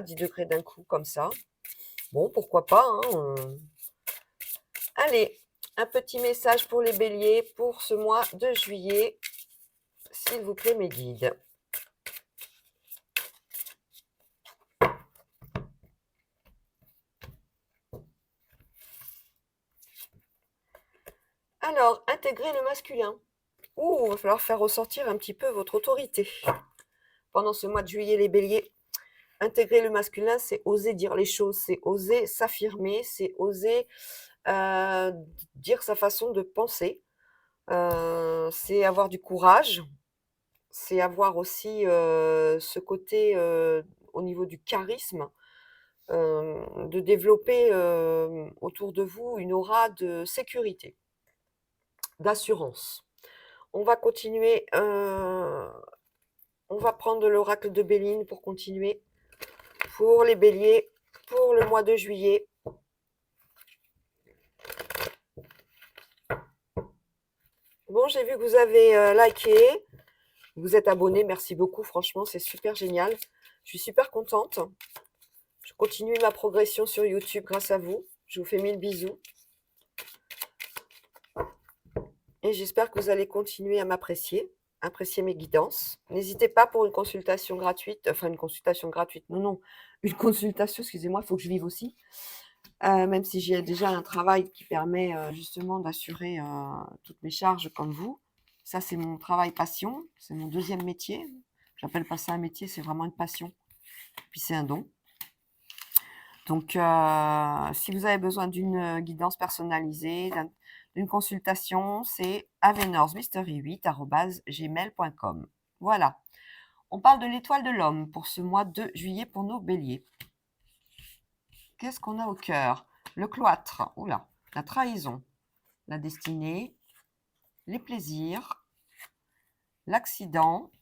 10 degrés d'un coup comme ça. Bon, pourquoi pas, hein, Allez, un petit message pour les béliers pour ce mois de juillet. S'il vous plaît, mes guides. Alors, intégrer le masculin. Ouh, il va falloir faire ressortir un petit peu votre autorité. Pendant ce mois de juillet, les béliers, intégrer le masculin, c'est oser dire les choses, c'est oser s'affirmer, c'est oser dire sa façon de penser. C'est avoir du courage, c'est avoir aussi ce côté au niveau du charisme, de développer autour de vous une aura de sécurité, d'assurance. On va continuer, on va prendre l'oracle de Béline pour continuer. Pour les béliers, pour le mois de juillet. Bon, j'ai vu que vous avez liké, vous êtes abonné, merci beaucoup, franchement, c'est super génial. Je suis super contente. Je continue ma progression sur YouTube grâce à vous. Je vous fais 1000 bisous. Et j'espère que vous allez continuer à m'apprécier, apprécier mes guidances. N'hésitez pas pour une consultation gratuite, enfin une consultation gratuite, non, une consultation, excusez-moi, il faut que je vive aussi. Même si j'ai déjà un travail qui permet justement d'assurer toutes mes charges comme vous. Ça, c'est mon travail passion, c'est mon deuxième métier. J'appelle pas ça un métier, c'est vraiment une passion. Puis c'est un don. Donc, si vous avez besoin d'une guidance personnalisée, d'une consultation, c'est avenormystery8@gmail.com. Voilà. On parle de l'étoile de l'homme pour ce mois de juillet pour nos béliers. Qu'est-ce qu'on a au cœur? Le cloître, oula, la trahison, la destinée, les plaisirs, l'accident,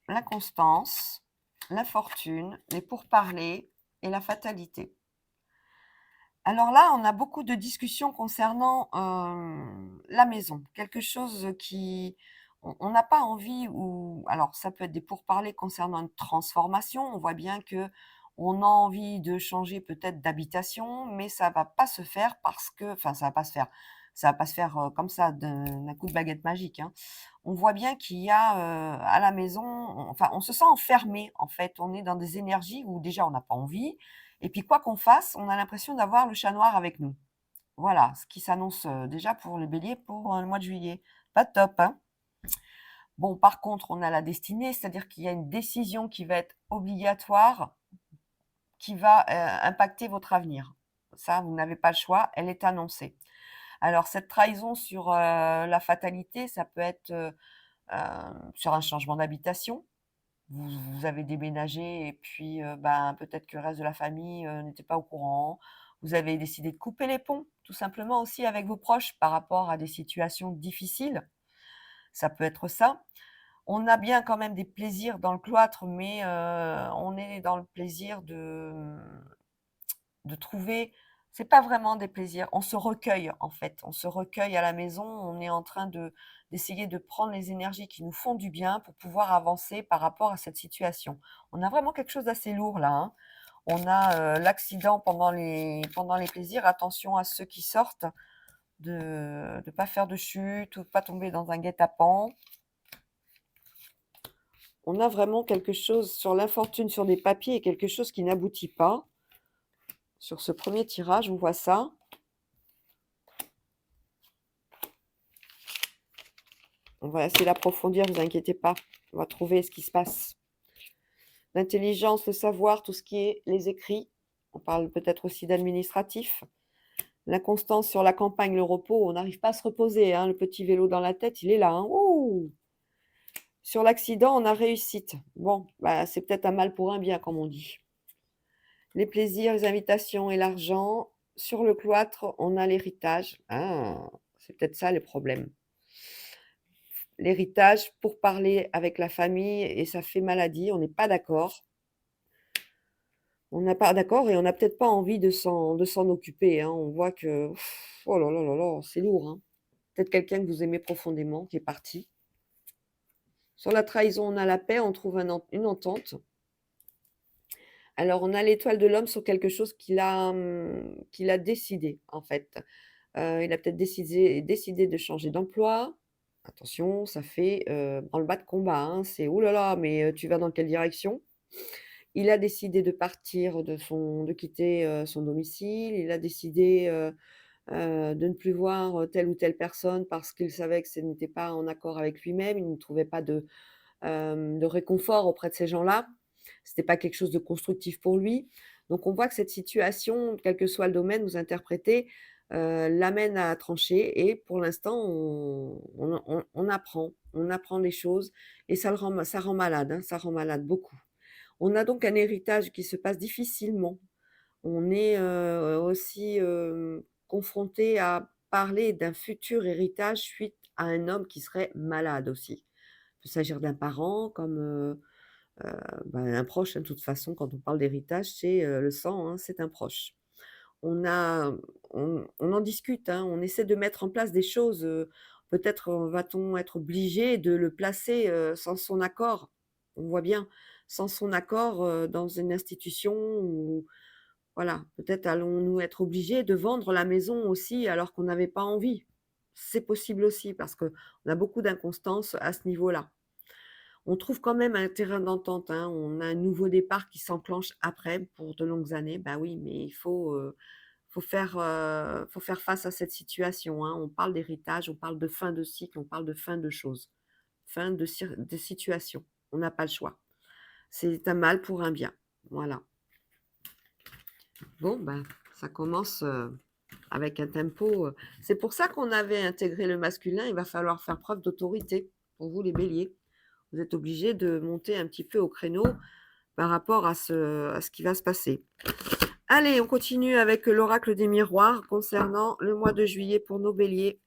l'inconstance, la fortune, les pourparlers et la fatalité. Alors là, on a beaucoup de discussions concernant la maison. Quelque chose qui... On n'a pas envie, ou alors ça peut être des pourparlers concernant une transformation. On voit bien que on a envie de changer peut-être d'habitation, mais ça va pas se faire parce que, enfin ça va pas se faire, ça va pas se faire comme ça d'un coup de baguette magique, hein. On voit bien qu'il y a à la maison, enfin on se sent enfermé en fait. On est dans des énergies où déjà on n'a pas envie, et puis quoi qu'on fasse, on a l'impression d'avoir le chat noir avec nous. Voilà, ce qui s'annonce déjà pour le bélier pour le mois de juillet. Pas top, hein. Bon, par contre, on a la destinée, c'est-à-dire qu'il y a une décision qui va être obligatoire, qui va impacter votre avenir. Ça, vous n'avez pas le choix, elle est annoncée. Alors, cette trahison sur la fatalité, ça peut être sur un changement d'habitation. Vous avez déménagé et puis, ben, peut-être que le reste de la famille n'était pas au courant. Vous avez décidé de couper les ponts, tout simplement aussi avec vos proches par rapport à des situations difficiles. Ça peut être ça. On a bien quand même des plaisirs dans le cloître, mais on est dans le plaisir de trouver, c'est pas vraiment des plaisirs, on se recueille en fait, on se recueille à la maison, on est en train d'essayer de prendre les énergies qui nous font du bien pour pouvoir avancer par rapport à cette situation. On a vraiment quelque chose d'assez lourd là, hein. On a l'accident pendant les plaisirs, attention à ceux qui sortent, de ne pas faire de chute ou de pas tomber dans un guet-apens. On a vraiment quelque chose sur l'infortune, sur des papiers, et quelque chose qui n'aboutit pas. Sur ce premier tirage, on voit ça. On va essayer d'approfondir, ne vous inquiétez pas. On va trouver ce qui se passe. L'intelligence, le savoir, tout ce qui est les écrits. On parle peut-être aussi d'administratif. L'inconstance sur la campagne, le repos. On n'arrive pas à se reposer, hein. Le petit vélo dans la tête, il est là, hein. Ouh. Sur l'accident, on a réussite. Bon, bah, c'est peut-être un mal pour un bien, comme on dit. Les plaisirs, les invitations et l'argent. Sur le cloître, on a l'héritage. Ah, c'est peut-être ça les problèmes. L'héritage pour parler avec la famille et ça fait maladie, on n'est pas d'accord. On n'est pas d'accord et on n'a peut-être pas envie de s'en occuper, hein. On voit que, oh là là là là, c'est lourd, hein. Peut-être quelqu'un que vous aimez profondément qui est parti. Sur la trahison, on a la paix, on trouve une entente. Alors, on a l'étoile de l'homme sur quelque chose qu'il a décidé, en fait. Il a peut-être décidé de changer d'emploi. Attention, ça fait, branle-bas de combat, hein. C'est: «Ouh là là, mais tu vas dans quelle direction?» Il a décidé de partir de quitter, son domicile. Il a décidé, de ne plus voir, telle ou telle personne parce qu'il savait que ce n'était pas en accord avec lui-même. Il ne trouvait pas de réconfort auprès de ces gens-là. C'était pas quelque chose de constructif pour lui. Donc on voit que cette situation, quel que soit le domaine, vous interprétez, l'amène à trancher et pour l'instant on apprend les choses et ça rend malade, hein, ça rend malade beaucoup. On a donc un héritage qui se passe difficilement. On est, aussi, confronté à parler d'un futur héritage suite à un homme qui serait malade aussi. Il peut s'agir d'un parent comme, un proche, hein, de toute façon, quand on parle d'héritage, c'est, le sang, hein, c'est un proche. On a on en discute, hein, on essaie de mettre en place des choses, peut-être, va-t-on être obligé de le placer, sans son accord. On voit bien, sans son accord, dans une institution ou voilà, peut-être allons-nous être obligés de vendre la maison aussi alors qu'on n'avait pas envie. C'est possible aussi parce qu'on a beaucoup d'inconstance à ce niveau-là. On trouve quand même un terrain d'entente, hein. On a un nouveau départ qui s'enclenche après pour de longues années. Bah oui, mais faut faire face à cette situation, hein. On parle d'héritage, on parle de fin de cycle, on parle de fin de choses, fin de situation. On n'a pas le choix. C'est un mal pour un bien. Voilà. Bon, ben, ça commence, avec un tempo, c'est pour ça qu'on avait intégré le masculin. Il va falloir faire preuve d'autorité pour vous les béliers. Vous êtes obligés de monter un petit peu au créneau par rapport à ce qui va se passer. Allez, on continue avec l'oracle des miroirs concernant le mois de juillet pour nos béliers.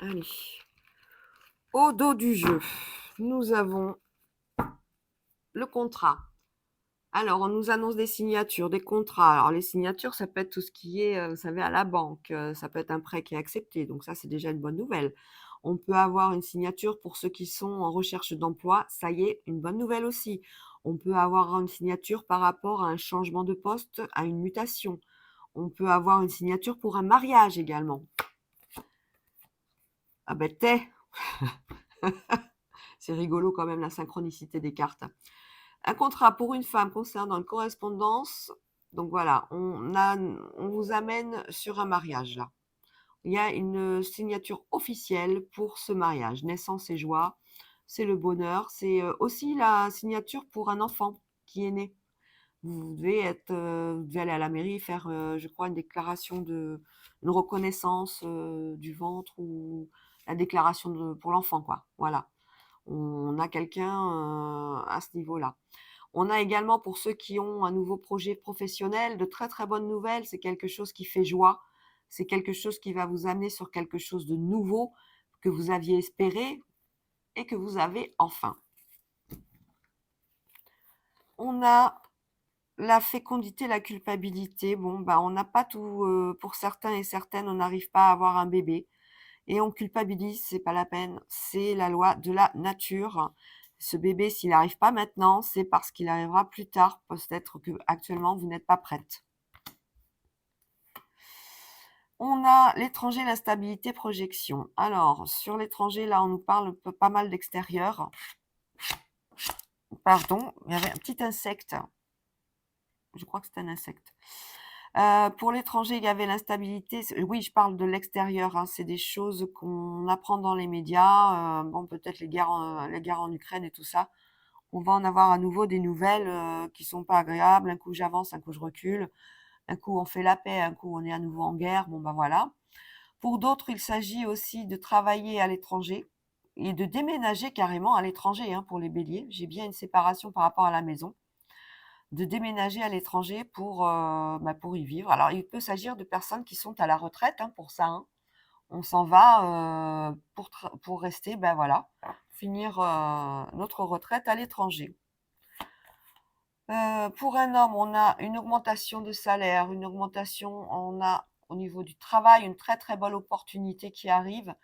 Allez. Au dos du jeu, nous avons le contrat. Alors, on nous annonce des signatures, des contrats. Alors, les signatures, ça peut être tout ce qui est, vous savez, à la banque, ça peut être un prêt qui est accepté, donc ça, c'est déjà une bonne nouvelle. On peut avoir une signature pour ceux qui sont en recherche d'emploi, ça y est, une bonne nouvelle aussi. On peut avoir une signature par rapport à un changement de poste, à une mutation. On peut avoir une signature pour un mariage également. Ah ben, c'est rigolo quand même la synchronicité des cartes. Un contrat pour une femme concernant une correspondance. Donc voilà, on vous amène sur un mariage là. Il y a une signature officielle pour ce mariage. Naissance et joie, c'est le bonheur. C'est aussi la signature pour un enfant qui est né. Vous devez aller à la mairie faire, je crois, une reconnaissance du ventre ou la déclaration pour l'enfant, quoi. Voilà. On a quelqu'un à ce niveau-là. On a également pour ceux qui ont un nouveau projet professionnel, de très, très bonnes nouvelles. C'est quelque chose qui fait joie. C'est quelque chose qui va vous amener sur quelque chose de nouveau que vous aviez espéré et que vous avez enfin. On a la fécondité, la culpabilité. Bon, bah, on n'a pas tout, pour certains et certaines, on n'arrive pas à avoir un bébé et on culpabilise, c'est pas la peine. C'est la loi de la nature. Ce bébé, s'il n'arrive pas maintenant, c'est parce qu'il arrivera plus tard. Peut-être que actuellement vous n'êtes pas prête. On a l'étranger, l'instabilité, projection. Alors, sur l'étranger, là, on nous parle pas mal d'extérieur. Pardon, il y avait un petit insecte. Je crois que c'est un insecte. Pour l'étranger, il y avait l'instabilité. Oui, je parle de l'extérieur, hein, c'est des choses qu'on apprend dans les médias. Bon, peut-être les guerres en Ukraine et tout ça. On va en avoir à nouveau des nouvelles qui sont pas agréables. Un coup j'avance, un coup je recule. Un coup on fait la paix, un coup on est à nouveau en guerre. Bon, ben voilà. Pour d'autres, il s'agit aussi de travailler à l'étranger. et de déménager carrément à l'étranger, hein, pour les béliers. J'ai bien une séparation par rapport à la maison. De déménager à l'étranger pour y vivre. Alors il peut s'agir de personnes qui sont à la retraite, hein, pour ça, hein. On s'en va, pour rester, ben voilà, finir, notre retraite à l'étranger. Pour un homme, on a une augmentation de salaire, on a au niveau du travail une très, très bonne opportunité qui arrive.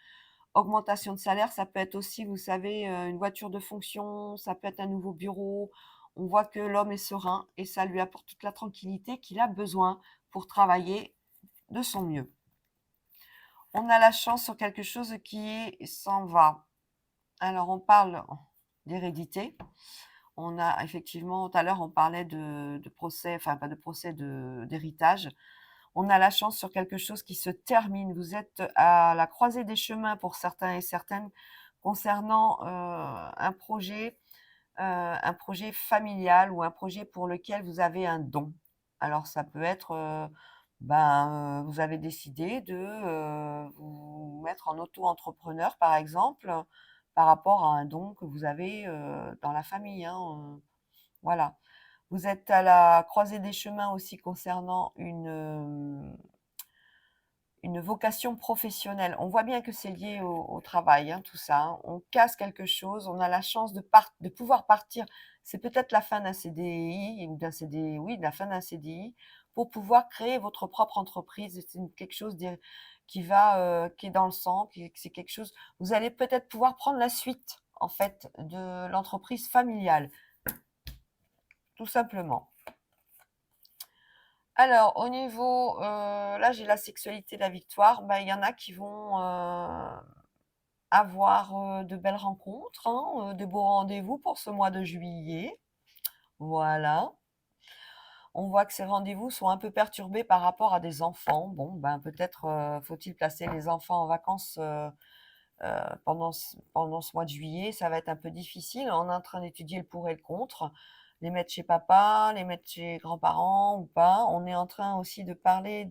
Augmentation de salaire, ça peut être aussi, vous savez, une voiture de fonction, ça peut être un nouveau bureau. On voit que l'homme est serein et ça lui apporte toute la tranquillité qu'il a besoin pour travailler de son mieux. On a la chance sur quelque chose qui s'en va. Alors on parle d'hérédité. On a effectivement, tout à l'heure, on parlait de procès, enfin pas de procès, d'héritage. On a la chance sur quelque chose qui se termine. Vous êtes à la croisée des chemins pour certains et certaines concernant un projet familial ou un projet pour lequel vous avez un don. Alors ça peut être, vous avez décidé de vous mettre en auto-entrepreneur, par exemple, par rapport à un don que vous avez dans la famille, hein, voilà. Vous êtes à la croisée des chemins aussi concernant une vocation professionnelle. On voit bien que c'est lié au travail, hein, tout ça, hein. On casse quelque chose, on a la chance de pouvoir partir. C'est peut-être la fin d'un CDI ou d'un CDI, oui, la fin d'un CDI, pour pouvoir créer votre propre entreprise. C'est quelque chose qui est dans le sang, c'est quelque chose. Vous allez peut-être pouvoir prendre la suite, en fait, de l'entreprise familiale, tout simplement. Alors, au niveau, là, j'ai la sexualité, la victoire. Bah, il y en a qui vont avoir de belles rencontres, hein, de beaux rendez-vous pour ce mois de juillet. Voilà. On voit que ces rendez-vous sont un peu perturbés par rapport à des enfants. Bon, ben, peut-être faut-il placer les enfants en vacances pendant ce mois de juillet. Ça va être un peu difficile. On est en train d'étudier le pour et le contre. Les mettre chez papa, les mettre chez grands-parents ou pas. On est en train aussi de parler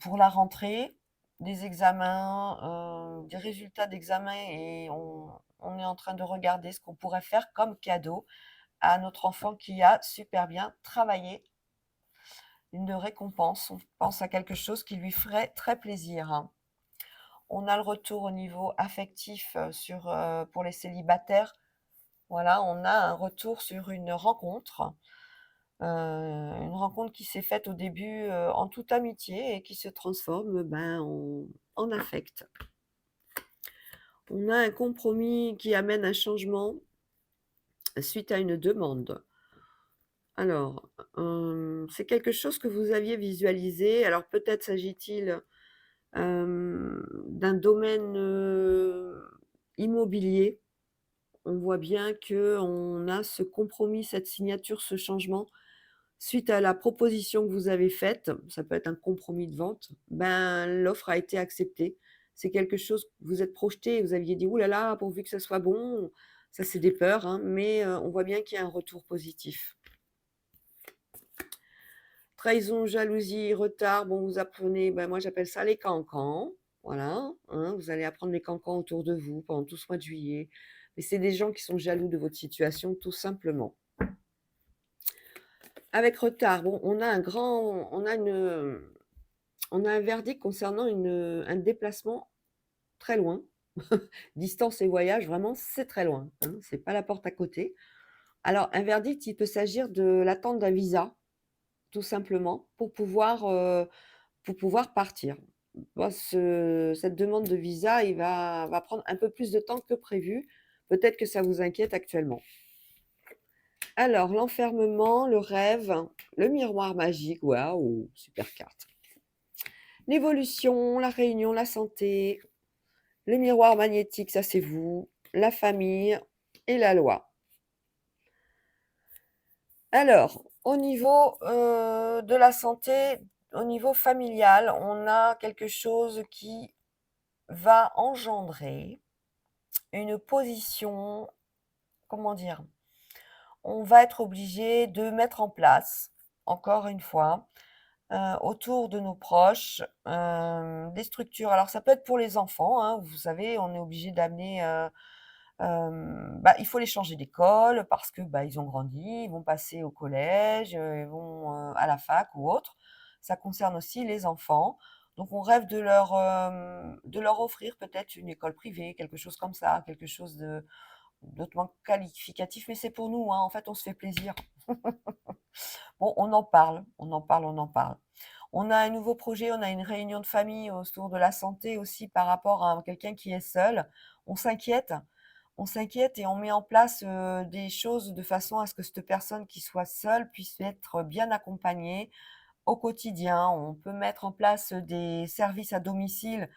pour la rentrée, des examens, des résultats d'examen et on est en train de regarder ce qu'on pourrait faire comme cadeau à notre enfant qui a super bien travaillé. Une récompense, on pense à quelque chose qui lui ferait très plaisir, hein. On a le retour au niveau affectif, pour les célibataires. Voilà, on a un retour sur une rencontre qui s'est faite au début, en toute amitié et qui se transforme, en affect. On a un compromis qui amène un changement suite à une demande. Alors, c'est quelque chose que vous aviez visualisé. Alors peut-être s'agit-il, d'un domaine, immobilier. On voit bien qu'on a ce compromis, cette signature, ce changement suite à la proposition que vous avez faite. Ça peut être un compromis de vente, ben, l'offre a été acceptée. C'est quelque chose que vous êtes projeté, vous aviez dit: «Ouh là là, pourvu que ça soit bon». Ça, c'est des peurs, hein, mais on voit bien qu'il y a un retour positif. Trahison, jalousie, retard, bon, vous apprenez, ben, moi j'appelle ça les cancans, voilà, hein. Vous allez apprendre les cancans autour de vous pendant tout ce mois de juillet. Mais c'est des gens qui sont jaloux de votre situation, tout simplement. Avec retard, bon, on a un verdict concernant un déplacement très loin. Distance et voyage, vraiment, c'est très loin, hein, c'est pas la porte à côté. Alors un verdict, il peut s'agir de l'attente d'un visa, tout simplement, pour pouvoir partir. Bah, cette demande de visa, il va prendre un peu plus de temps que prévu. Peut-être que ça vous inquiète actuellement. Alors l'enfermement, le rêve, le miroir magique, waouh, super carte. L'évolution, la réunion, la santé, le miroir magnétique, ça c'est vous, la famille et la loi. Alors, au niveau, de la santé, au niveau familial, on a quelque chose qui va engendrer une position, comment dire? On va être obligé de mettre en place, encore une fois, autour de nos proches, des structures. Alors ça peut être pour les enfants, hein, vous savez, on est obligé d'amener, bah, il faut les changer d'école parce que, bah, ils ont grandi, ils vont passer au collège, ils vont, à la fac ou autre. Ça concerne aussi les enfants. Donc on rêve de leur offrir peut-être une école privée, quelque chose comme ça, quelque chose de d'autrement qualificatif, mais c'est pour nous, hein, en fait, on se fait plaisir. Bon, on en parle, on en parle, on en parle. On a un nouveau projet, on a une réunion de famille autour de la santé aussi par rapport à quelqu'un qui est seul. On s'inquiète, on s'inquiète et on met en place, des choses de façon à ce que cette personne qui soit seule puisse être bien accompagnée au quotidien. On peut mettre en place des services à domicile.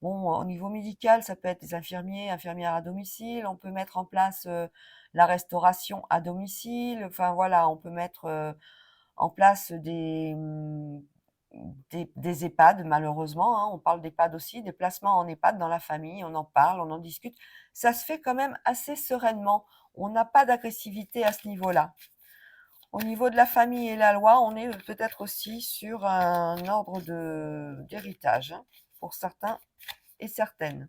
Bon, au niveau médical, ça peut être des infirmiers, infirmières à domicile. On peut mettre en place, la restauration à domicile. Enfin voilà, on peut mettre, en place des EHPAD malheureusement, hein. On parle d'EHPAD aussi, des placements en EHPAD dans la famille, on en parle, on en discute. Ça se fait quand même assez sereinement. On n'a pas d'agressivité à ce niveau-là. Au niveau de la famille et la loi, on est peut-être aussi sur un ordre d'héritage, hein, pour certains et certaines.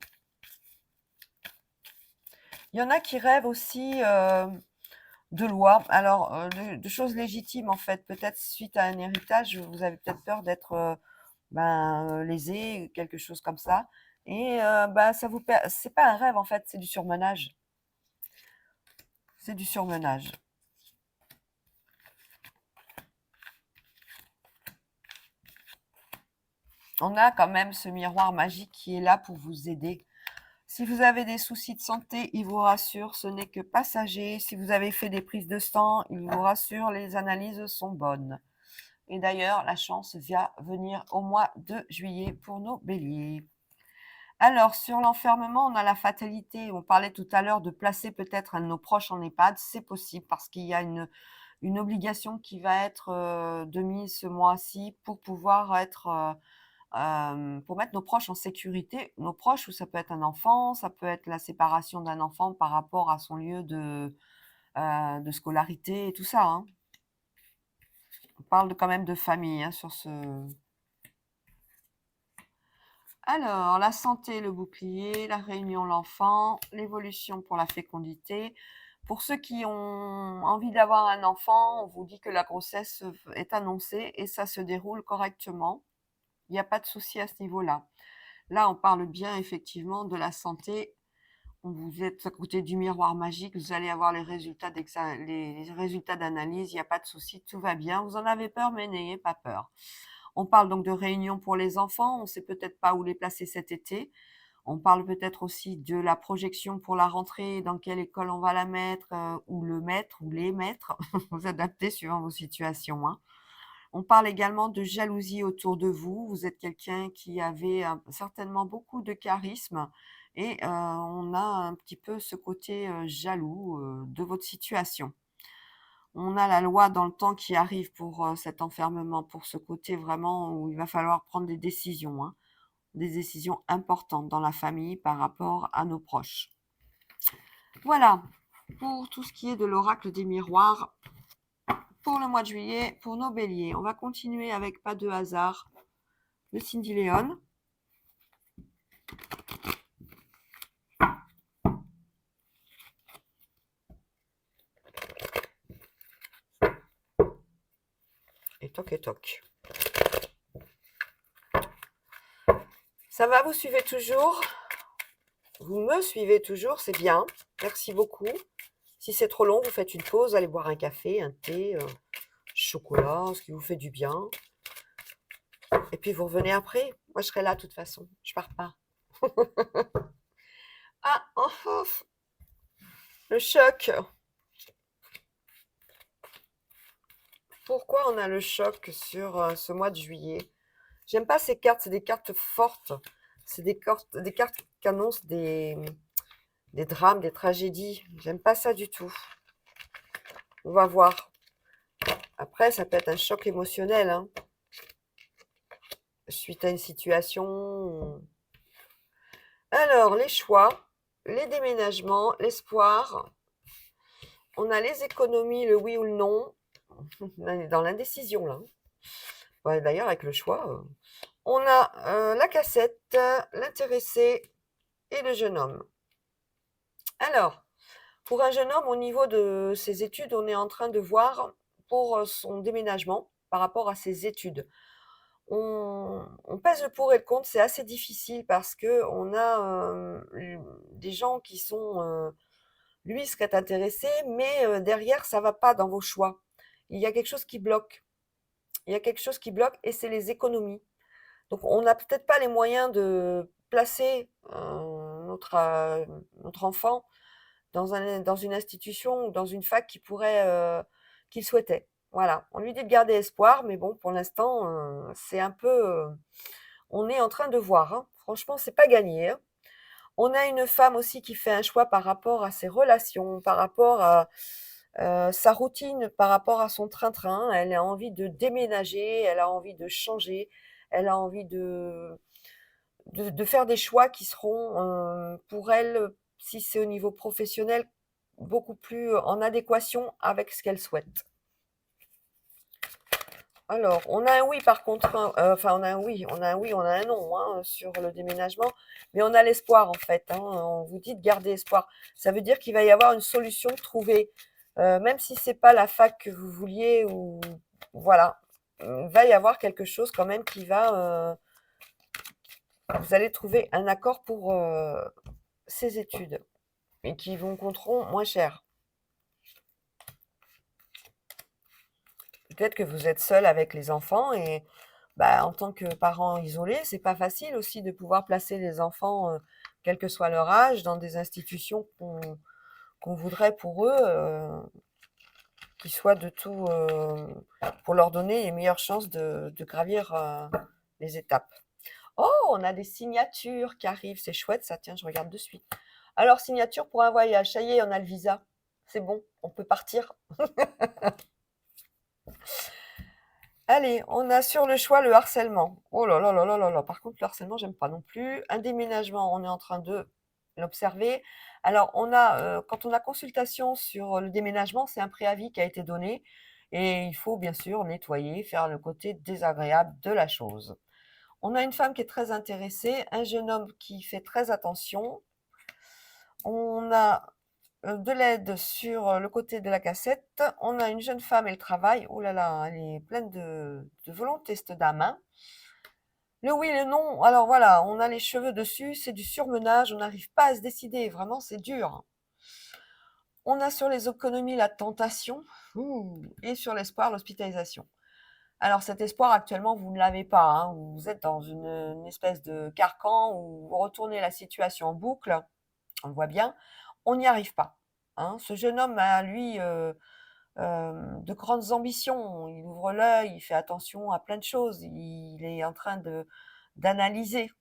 Il y en a qui rêvent aussi, de loi, alors, de choses légitimes en fait. Peut-être suite à un héritage, vous avez peut-être peur d'être, lésé, quelque chose comme ça et bah, ça vous per c'est pas un rêve en fait, c'est du surmenage. C'est du surmenage. On a quand même ce miroir magique qui est là pour vous aider. Si vous avez des soucis de santé, il vous rassure, ce n'est que passager. Si vous avez fait des prises de sang, il vous rassure, les analyses sont bonnes. Et d'ailleurs, la chance va venir au mois de juillet pour nos béliers. Alors, sur l'enfermement, on a la fatalité. On parlait tout à l'heure de placer peut-être un de nos proches en EHPAD. C'est possible parce qu'il y a une obligation qui va être de mise ce mois-ci pour pouvoir être, pour mettre nos proches en sécurité. Nos proches, ou ça peut être un enfant, ça peut être la séparation d'un enfant par rapport à son lieu de scolarité et tout ça, hein. On parle quand même de famille, hein, sur ce. Alors, la santé, le bouclier, la réunion, l'enfant, l'évolution pour la fécondité. Pour ceux qui ont envie d'avoir un enfant, on vous dit que la grossesse est annoncée et ça se déroule correctement. Il n'y a pas de souci à ce niveau-là. Là, on parle bien effectivement de la santé. On vous êtes à côté du miroir magique, vous allez avoir les résultats d'analyse, il n'y a pas de souci, tout va bien. Vous en avez peur, mais n'ayez pas peur. On parle donc de réunions pour les enfants, on ne sait peut-être pas où les placer cet été. On parle peut-être aussi de la projection pour la rentrée, dans quelle école on va la mettre, ou le mettre, ou les mettre. Vous adaptez suivant vos situations, hein. On parle également de jalousie autour de vous. Vous êtes quelqu'un qui avait certainement beaucoup de charisme et on a un petit peu ce côté jaloux de votre situation. On a la loi dans le temps qui arrive pour cet enfermement, pour ce côté vraiment où il va falloir prendre des décisions importantes dans la famille par rapport à nos proches. Voilà pour tout ce qui est de l'oracle des miroirs pour le mois de juillet, pour nos béliers. On va continuer avec pas de hasard, le Cindy Léon. Et toc et toc. Ça va, vous suivez toujours? Vous me suivez toujours, c'est bien. Merci beaucoup. Si c'est trop long, vous faites une pause, allez boire un café, un thé, chocolat, ce qui vous fait du bien. Et puis vous revenez après. Moi, je serai là de toute façon. Je pars pas. Ah, oh, oh, le choc. Pourquoi on a le choc sur ce mois de juillet? J'aime pas ces cartes, c'est des cartes fortes. C'est des cartes qui annoncent des drames, des tragédies. J'aime pas ça du tout. On va voir. Après, ça peut être un choc émotionnel, hein, suite à une situation. Alors, les choix, les déménagements, l'espoir. On a les économies, le oui ou le non. On est dans l'indécision, là. Ouais, d'ailleurs, avec le choix, on a la cassette, l'intéressé et le jeune homme. Alors, pour un jeune homme, au niveau de ses études, on est en train de voir pour son déménagement par rapport à ses études. On pèse le pour et le contre, c'est assez difficile parce que on a des gens qui sont, lui serait intéressé, mais derrière, ça va pas dans vos choix. Il y a quelque chose qui bloque. Il y a quelque chose qui bloque et c'est les économies. Donc, on n'a peut-être pas les moyens de placer notre enfant dans une institution ou dans une fac qu'il souhaitait. Voilà, on lui dit de garder espoir, mais bon, pour l'instant, c'est un peu, on est en train de voir, hein. Franchement, c'est pas gagné, hein. On a une femme aussi qui fait un choix par rapport à ses relations, par rapport à sa routine, par rapport à son train-train. Elle a envie de déménager, elle a envie de changer, elle a envie de faire des choix qui seront pour elle, si c'est au niveau professionnel, beaucoup plus en adéquation avec ce qu'elle souhaite. Alors, on a un oui par contre, hein, enfin on a un oui, on a un oui, on a un non hein, sur le déménagement, mais on a l'espoir en fait, hein, on vous dit de garder espoir. Ça veut dire qu'il va y avoir une solution trouvée, même si c'est pas la fac que vous vouliez ou voilà, il va y avoir quelque chose quand même qui va, vous allez trouver un accord pour ces études et qui vous coûteront moins cher. Peut-être que vous êtes seul avec les enfants et bah, en tant que parent isolé, c'est pas facile aussi de pouvoir placer les enfants, quel que soit leur âge, dans des institutions qu'on voudrait pour eux, qui soient de tout, pour leur donner les meilleures chances de gravir les étapes. Oh, on a des signatures qui arrivent, c'est chouette ça, tiens, je regarde de suite. Alors, signature pour un voyage, ça y est, on a le visa. C'est bon, on peut partir. Allez, on a sur le choix le harcèlement. Oh là là là là là là. Par contre, le harcèlement, j'aime pas non plus. Un déménagement, on est en train de l'observer. Alors, quand on a consultation sur le déménagement, c'est un préavis qui a été donné et il faut bien sûr nettoyer, faire le côté désagréable de la chose. On a une femme qui est très intéressée, un jeune homme qui fait très attention. On a de l'aide sur le côté de la cassette. On a une jeune femme, elle travaille. Oh là là, elle est pleine de volonté, cette dame, hein. Le oui, le non. Alors voilà, on a les cheveux dessus, c'est du surmenage, on n'arrive pas à se décider. Vraiment, c'est dur. On a sur les économies la tentation. Ouh, et sur l'espoir, l'hospitalisation. Alors cet espoir, actuellement, vous ne l'avez pas, hein. Vous êtes dans une espèce de carcan où vous retournez la situation en boucle. On le voit bien. On n'y arrive pas, hein. Ce jeune homme a, lui, de grandes ambitions. Il ouvre l'œil, il fait attention à plein de choses. Il est en train d'analyser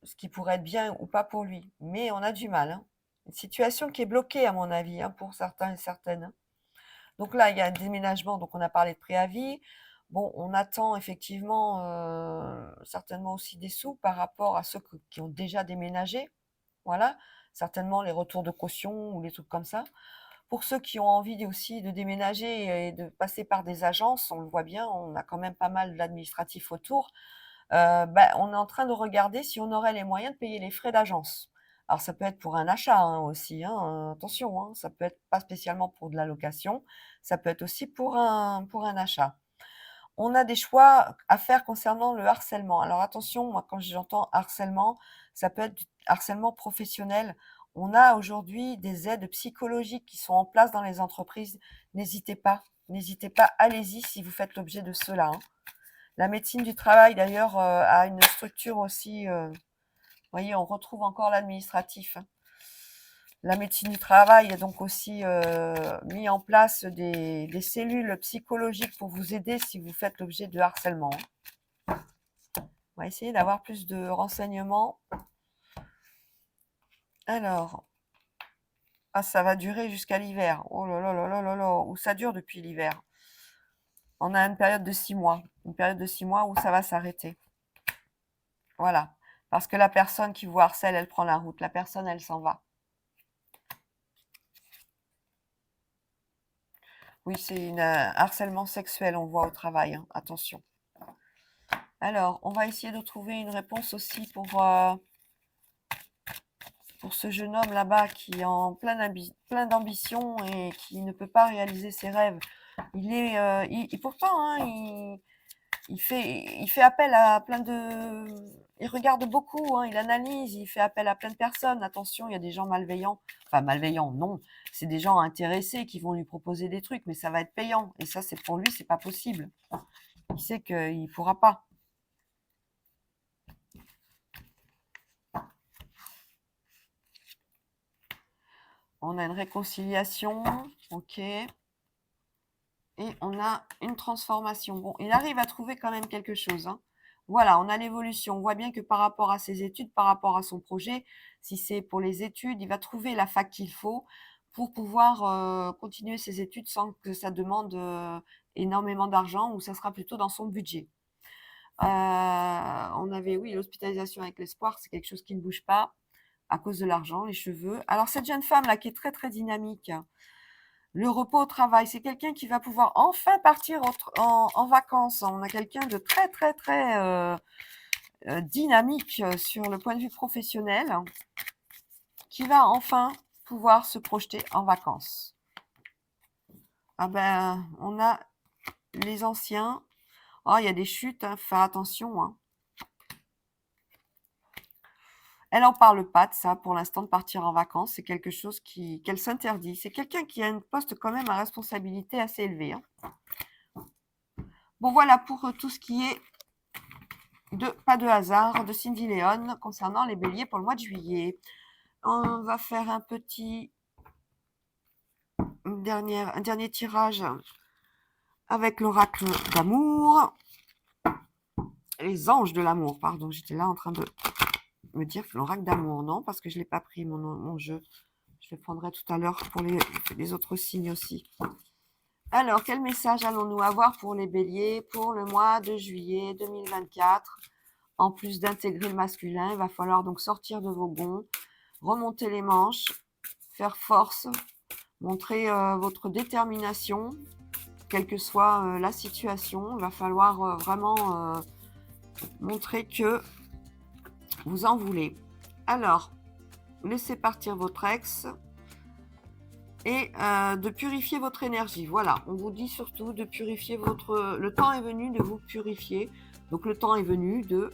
ce qui pourrait être bien ou pas pour lui. Mais on a du mal, hein. Une situation qui est bloquée, à mon avis, hein, pour certains et certaines, hein. Donc là, il y a un déménagement, donc on a parlé de préavis. Bon, on attend effectivement certainement aussi des sous par rapport à ceux qui ont déjà déménagé. Voilà, certainement les retours de caution ou les trucs comme ça. Pour ceux qui ont envie aussi de déménager et de passer par des agences, on le voit bien, on a quand même pas mal d'administratifs autour. Bah, on est en train de regarder si on aurait les moyens de payer les frais d'agence. Alors ça peut être pour un achat, hein, aussi, hein, attention, hein, ça peut être pas spécialement pour de la location, ça peut être aussi pour un achat. On a des choix à faire concernant le harcèlement. Alors attention, moi quand j'entends harcèlement, ça peut être du harcèlement professionnel. On a aujourd'hui des aides psychologiques qui sont en place dans les entreprises. N'hésitez pas, allez-y si vous faites l'objet de cela, hein. La médecine du travail d'ailleurs, a une structure aussi, vous voyez, on retrouve encore l'administratif, hein. La médecine du travail a donc aussi, mis en place des cellules psychologiques pour vous aider si vous faites l'objet de harcèlement, hein. On va essayer d'avoir plus de renseignements. Alors, ah ça va durer jusqu'à l'hiver. Oh là là là là là là, ou ça dure depuis l'hiver. On a une période de 6 mois, une période de 6 mois où ça va s'arrêter. Voilà, parce que la personne qui vous harcèle, elle prend la route, la personne, elle s'en va. Oui, c'est un harcèlement sexuel, on voit au travail, hein, attention. Alors, on va essayer de trouver une réponse aussi pour ce jeune homme là-bas qui est en plein d'ambition et qui ne peut pas réaliser ses rêves. Pourtant, hein, il fait appel à plein de... Il regarde beaucoup, hein, il analyse, il fait appel à plein de personnes. Attention, il y a des gens malveillants. Enfin, malveillants, non. C'est des gens intéressés qui vont lui proposer des trucs, mais ça va être payant. Et ça, c'est pour lui, c'est pas possible. Il sait qu'il ne pourra pas. On a une réconciliation, ok. Et on a une transformation. Bon, il arrive à trouver quand même quelque chose, hein. Voilà, on a l'évolution. On voit bien que par rapport à ses études, par rapport à son projet, si c'est pour les études, il va trouver la fac qu'il faut pour pouvoir continuer ses études sans que ça demande énormément d'argent, ou ça sera plutôt dans son budget. On avait, oui, l'hospitalisation avec l'espoir, c'est quelque chose qui ne bouge pas à cause de l'argent, les cheveux. Alors cette jeune femme là qui est très très dynamique, le repos au travail, c'est quelqu'un qui va pouvoir enfin partir en vacances. On a quelqu'un de très très très dynamique sur le point de vue professionnel qui va enfin pouvoir se projeter en vacances. Ah ben, on a les anciens. Oh, il y a des chutes, hein, faire attention, hein. Elle en parle pas de ça pour l'instant, de partir en vacances. C'est quelque chose qu'elle s'interdit. C'est quelqu'un qui a un poste quand même à responsabilité assez élevée, hein. Bon, voilà pour tout ce qui est pas de hasard de Cindy Léon concernant les béliers pour le mois de juillet. On va faire un dernier tirage avec l'oracle d'amour. Les anges de l'amour, pardon. J'étais là en train de me dire que l'oracle d'amour, non, parce que je ne l'ai pas pris, mon jeu. Je le prendrai tout à l'heure pour les autres signes aussi. Alors, quel message allons-nous avoir pour les béliers pour le mois de juillet 2024? En plus d'intégrer le masculin, il va falloir donc sortir de vos gonds, remonter les manches, faire force, montrer votre détermination, quelle que soit la situation. Il va falloir vraiment montrer que vous en voulez. Alors, laissez partir votre ex et de purifier votre énergie. Voilà, on vous dit surtout de purifier le temps est venu de vous purifier. Donc le temps est venu de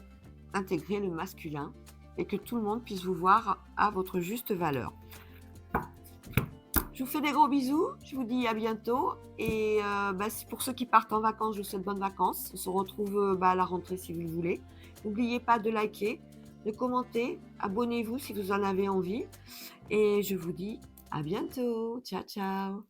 intégrer le masculin et que tout le monde puisse vous voir à votre juste valeur. Je vous fais des gros bisous, je vous dis à bientôt et pour ceux qui partent en vacances, je vous souhaite bonnes vacances. On se retrouve à la rentrée si vous le voulez. N'oubliez pas de liker, de commenter, abonnez-vous si vous en avez envie et je vous dis à bientôt. Ciao, ciao.